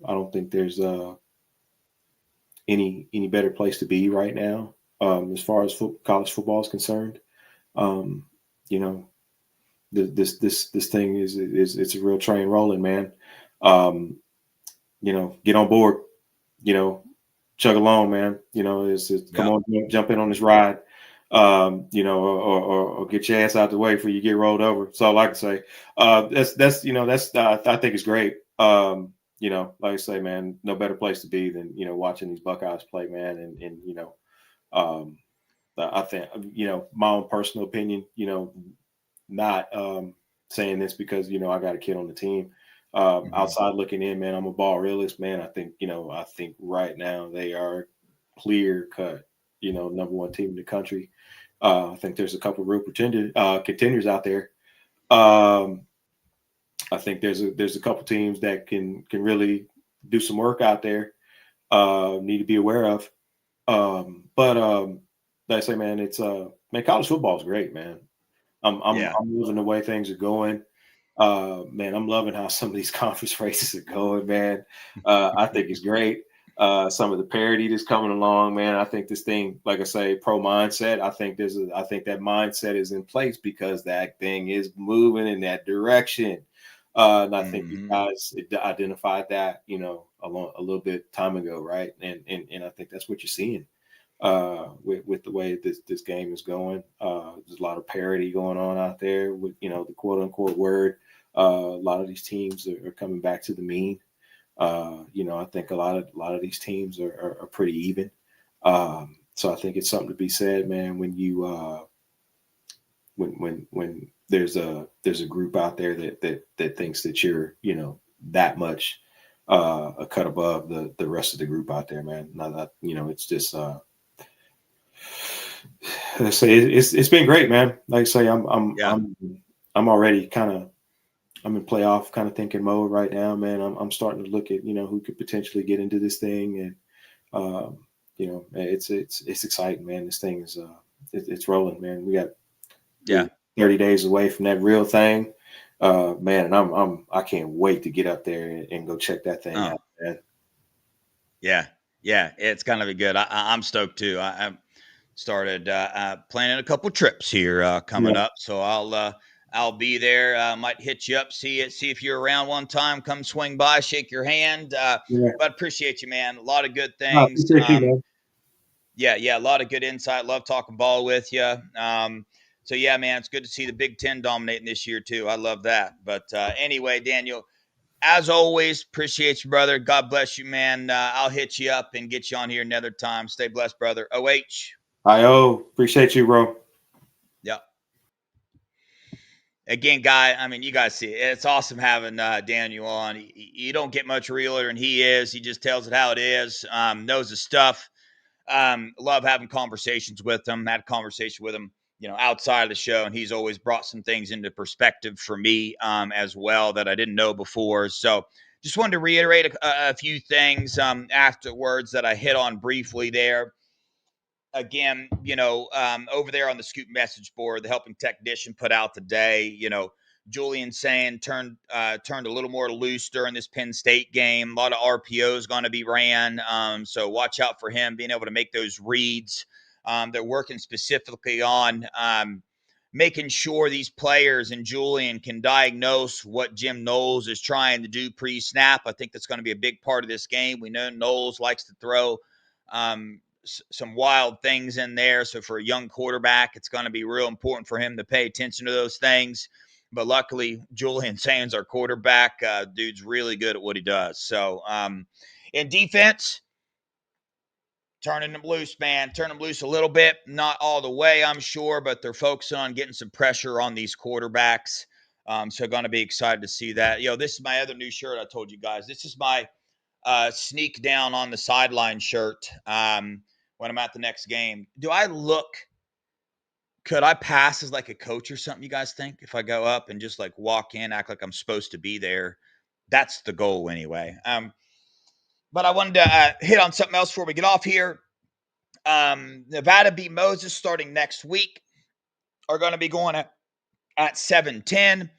I don't think there's any better place to be right now as far as college football is concerned. This thing is it's a real train rolling, man. Get on board. Chug along, man. Come on, jump in on this ride. Or get your ass out the way before you get rolled over. That's all I can say. That's I think it's great. Like I say, man, no better place to be than watching these Buckeyes play, man. I think my own personal opinion, not saying this because I got a kid on the team. Outside looking in, man, I'm a ball realist, man. I think right now they are clear cut, number one team in the country. I think there's a couple of real contenders out there. I think there's a couple teams that can really do some work out there. Need to be aware of. But like I say, man, it's man, college football is great, man. I'm loving the way things are going. Man, I'm loving how some of these conference races are going, man. I think it's great. Some of the parity that's coming along, man. I think this thing, like I say, pro mindset. I think that mindset is in place because that thing is moving in that direction. And I think you guys identified that, a little bit time ago, right? And I think that's what you're seeing with the way this game is going. There's a lot of parity going on out there with the quote unquote word. A lot of these teams are coming back to the mean. I think a lot of these teams are pretty even. So I think it's something to be said, man. When you when there's a group out there that thinks that you're that much a cut above the rest of the group out there, man. Now that it's just let's say it's been great, man. Like I say, I'm already kind of I'm in playoff kind of thinking mode right now, man. I'm starting to look at who could potentially get into this thing, and it's exciting, man. This thing is it's rolling, man. We got 30 days away from that real thing, man. And I can't wait to get up there and go check that thing out, man. Yeah, it's gonna be good. I'm stoked too. I started planning a couple trips here coming up, so I'll be there. Might hit you up, see if you're around one time. Come swing by, shake your hand. But appreciate you, man. A lot of good things. Yeah, a lot of good insight. Love talking ball with you. So yeah, man, it's good to see the Big Ten dominating this year too. I love that. But anyway, Daniel, as always, appreciate you, brother. God bless you, man. I'll hit you up and get you on here another time. Stay blessed, brother. OH. I appreciate you, bro. Yep. again, guy, I mean, you guys see it. It's awesome having Daniel on. You don't get much realer than he is. He just tells it how it is, knows his stuff. Love having conversations with him. Had a conversation with him, outside of the show, and he's always brought some things into perspective for me as well that I didn't know before. So just wanted to reiterate a few things afterwards that I hit on briefly there. Again, over there on the Scoop message board, the helping technician put out today, Julian saying turned a little more loose during this Penn State game. A lot of RPOs going to be ran, so watch out for him being able to make those reads. They're working specifically on making sure these players and Julian can diagnose what Jim Knowles is trying to do pre-snap. I think that's going to be a big part of this game. We know Knowles likes to throw some wild things in there. So for a young quarterback, it's going to be real important for him to pay attention to those things. But luckily, Julian Sands, our quarterback, dude's really good at what he does. So in defense, turning them loose, man. Turn them loose a little bit. Not all the way, I'm sure, but they're focusing on getting some pressure on these quarterbacks. So going to be excited to see that. This is my other new shirt I told you guys. This is my sneak down on the sideline shirt when I'm at the next game. Could I pass as like a coach or something, you guys think? If I go up and just like walk in, act like I'm supposed to be there. That's the goal anyway. But I wanted to hit on something else before we get off here. Nevada beat Moses starting next week. Are going to be going at 7:10.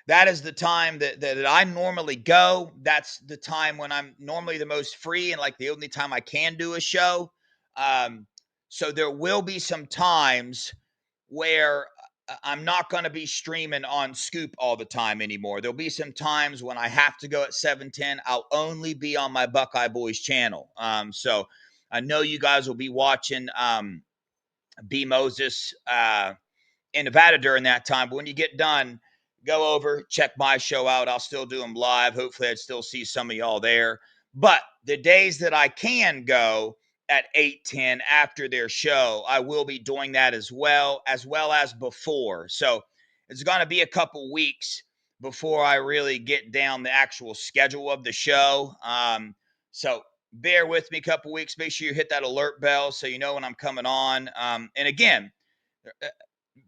That is the time that I normally go. That's the time when I'm normally the most free and like the only time I can do a show. So there will be some times where I'm not going to be streaming on Scoop all the time anymore. There'll be some times when I have to go at 7:10. I'll only be on my Buckeye Boys channel. So I know you guys will be watching B. Moses in Nevada during that time. But when you get done, go over, check my show out. I'll still do them live. Hopefully I'd still see some of y'all there. But the days that I can go at 8:10 after their show, I will be doing that as well as before. So it's going to be a couple weeks before I really get down the actual schedule of the show. So bear with me a couple weeks. Make sure you hit that alert bell so you know when I'm coming on. And again,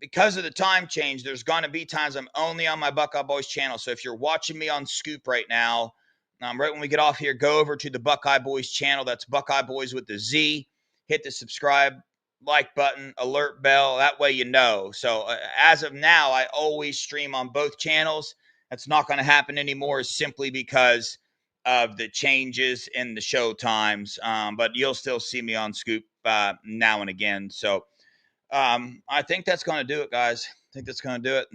because of the time change, there's going to be times I'm only on my Buckeye Boys channel. So if you're watching me on Scoop right now, right when we get off here, go over to the Buckeye Boys channel. That's Buckeye Boys with the Z. Hit the subscribe, like button, alert bell. That way you know. So as of now, I always stream on both channels. That's not going to happen anymore simply because of the changes in the show times. But you'll still see me on Scoop now and again. So I think that's going to do it, guys. I think that's going to do it.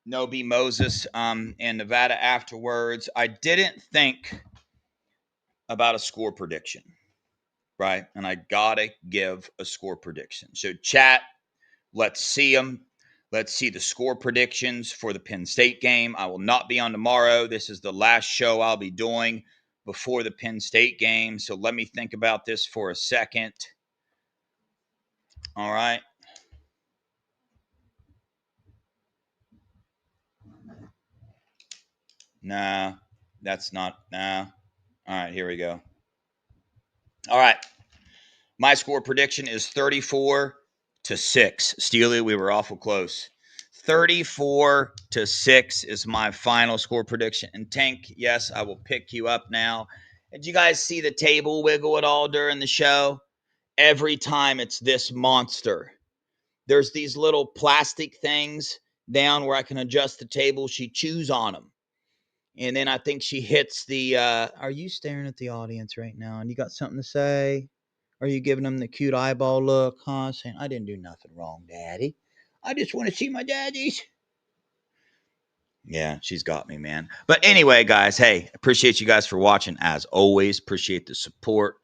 No B. Moses in Nevada afterwards. I didn't think about a score prediction, right? And I got to give a score prediction. So chat, let's see them. Let's see the score predictions for the Penn State game. I will not be on tomorrow. This is the last show I'll be doing before the Penn State game. So let me think about this for a second. All right. Nah, that's not. Nah. All right, here we go. All right. My score prediction is 34-6. Steely, we were awful close. 34-6 is my final score prediction. And Tank, yes, I will pick you up now. Did you guys see the table wiggle at all during the show? Every time it's this monster. There's these little plastic things down where I can adjust the table. She chews on them. And then I think she hits the, are you staring at the audience right now? And you got something to say? Are you giving them the cute eyeball look, huh? Saying, I didn't do nothing wrong, Daddy. I just want to see my daddies. Yeah, she's got me, man. But anyway, guys, hey, appreciate you guys for watching. As always, appreciate the support.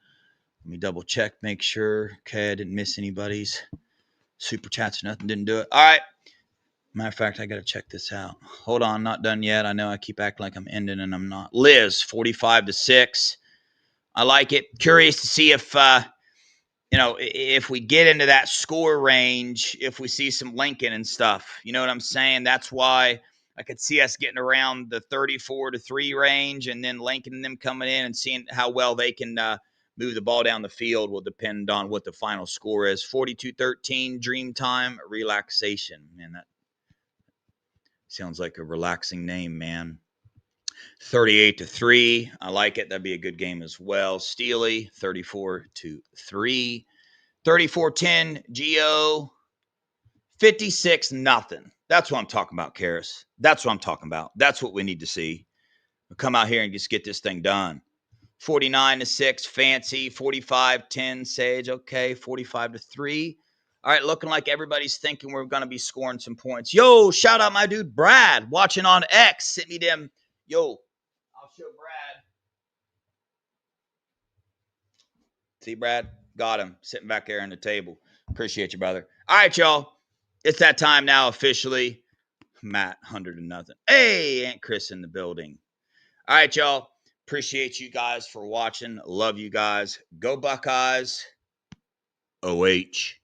Let me double check, make sure. Okay, I didn't miss anybody's super chats or nothing. Didn't do it. All right. Matter of fact, I got to check this out. Hold on, not done yet. I know I keep acting like I'm ending and I'm not. Liz, 45-6. I like it. Curious to see if if we get into that score range, if we see some Lincoln and stuff, you know what I'm saying? That's why I could see us getting around the 34-3 range, and then Lincoln and them coming in and seeing how well they can move the ball down the field will depend on what the final score is. 42-13, Dreamtime Relaxation. Man, that sounds like a relaxing name, man. 38-3. I like it. That'd be a good game as well. Steely, 34-3. 34-10, Geo, 56-0. That's what I'm talking about, Karis. That's what I'm talking about. That's what we need to see. We'll come out here and just get this thing done. 49-6, Fancy. 45-10, Sage. Okay, 45-3. All right, looking like everybody's thinking we're going to be scoring some points. Yo, shout out my dude Brad, watching on X. Sent me them. Yo, I'll show Brad. See, Brad? Got him. Sitting back there on the table. Appreciate you, brother. All right, y'all. It's that time now officially. Matt, 100-0. Hey, Aunt Chris in the building. All right, y'all. Appreciate you guys for watching. Love you guys. Go Buckeyes. OH.